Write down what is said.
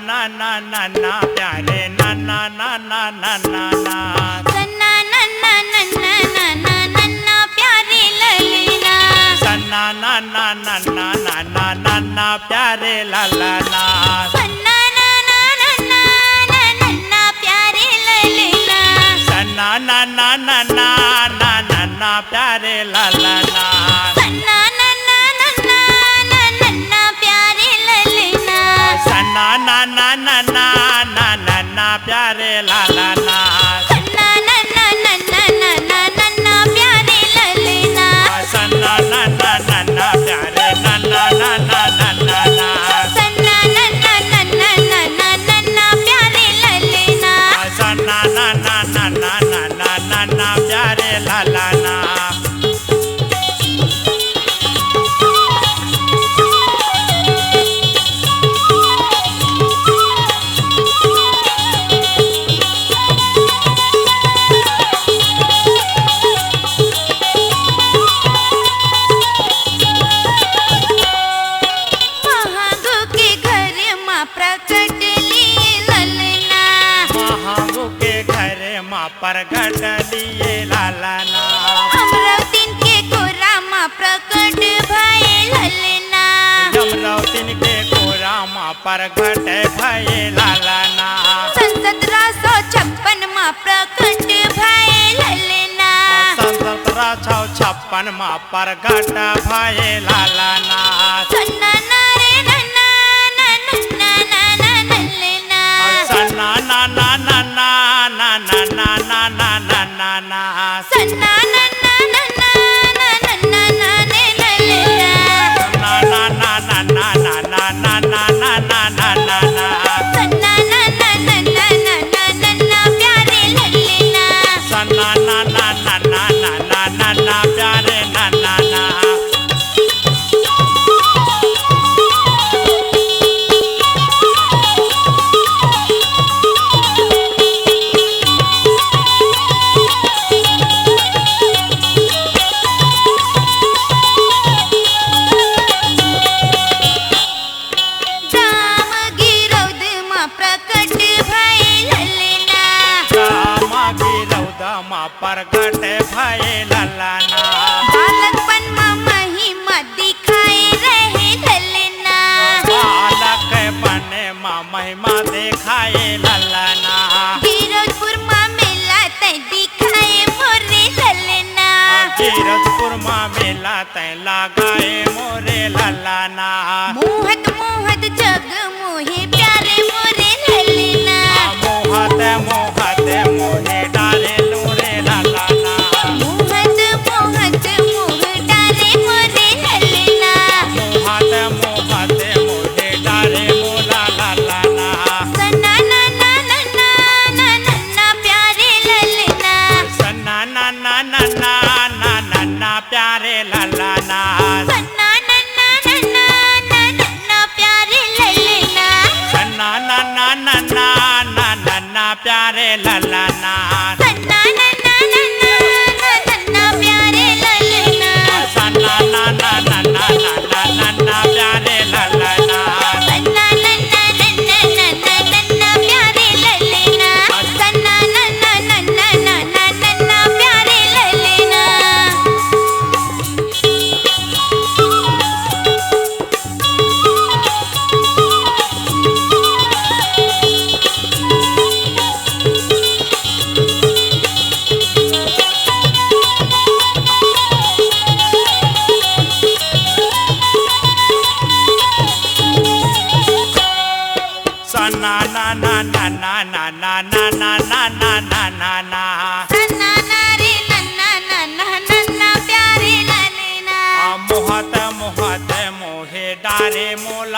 नन्ना नन्ना प्यारे नन्ना नन्ना नन्ना ना सन्ना नन्ना नन्ना नन्ना नन्ना प्यारे ललना सन्ना नन्ना नन्ना नन्ना नन्ना प्यारे ललना सन्ना नन्ना नन्ना नन्ना प्यारे ललना सन्ना नन्ना नन्ना नन्ना प्यारे ललना सन्ना नन्ना नन्ना नन्ना प्यारे ललना सन्ना नन्ना नन्ना नन्ना प्यारे ललना सन्ना नन्ना नन्ना नन्ना प्यारे ललना सन्ना नन्ना नन्ना प्यारे नन्ना नन्ना नन्ना ना सन्ना नन्ना नन्ना नन्ना प्यारे ललना सन्ना नन्ना नन्ना नन्ना प्यारे ललना प्रकट लिए ललना महागु के घरे माँ प्रकट लिए ललना अमरावतीन के कोरा माँ प्रकट भये ललना अमरावतीन के कोरा माँ प्रकट भये ललना 1756 माँ प्रकट भये ललना 1756 माँ प्रकट भये ललना सन्ना नारे नन्ना नन्ना ललना सन्ना नन्ना नन्ना नन्ना नन्ना ना सन्ना नन्ना नन्ना नन्ना ललना नन्ना नन्ना नन्ना नन्ना ना सन्ना नन्ना नन्ना नन्ना प्यारे ललना सन्ना नन्ना नन्ना नन्ना प्यारे नन्ना ना प्रकट भये ललना माँ प्रकट भये ललना बालकपन माँ महिमा दिखाए रहे ललना बालकपन माँ महिमा दिखाए ललना गिरजपुर माँ मेला तय दिखाए मोरे ललना गिरजपुर माँ मेला तय लगाए मोरे ललना मोहत मोहत जग मोहे प्यारे मोरे ललना मोहत मोहत मोहे डारे लोरे ललना मोहत मोहत मोह डारे मोरे ललना मोहत मोहत मोहे डारे मोला ललना सन्ना नन्ना नन्ना नन्ना प्यारे ललना सन्ना नन्ना नन्ना नन्ना प्यारे ललना सन्ना नन्ना नन्ना नन्ना प्यारे ललना सन्ना नन्ना नन्ना नन्ना प्यारे ललना सन्ना नन्ना नन्ना नन्ना प्यारे ललना सन्ना नन्ना नन्ना नन्ना प्यारे ललना सन्ना नन्ना नन्ना नन्ना प्यारे ललना सन्ना नन्ना नन्ना नन्ना प्यारे ललना सन्ना नन्ना नन्ना नन्ना ना सन्ना नारे नन्ना नन्ना प्यारे ललना मोहत मोहत मोहे डारे मोला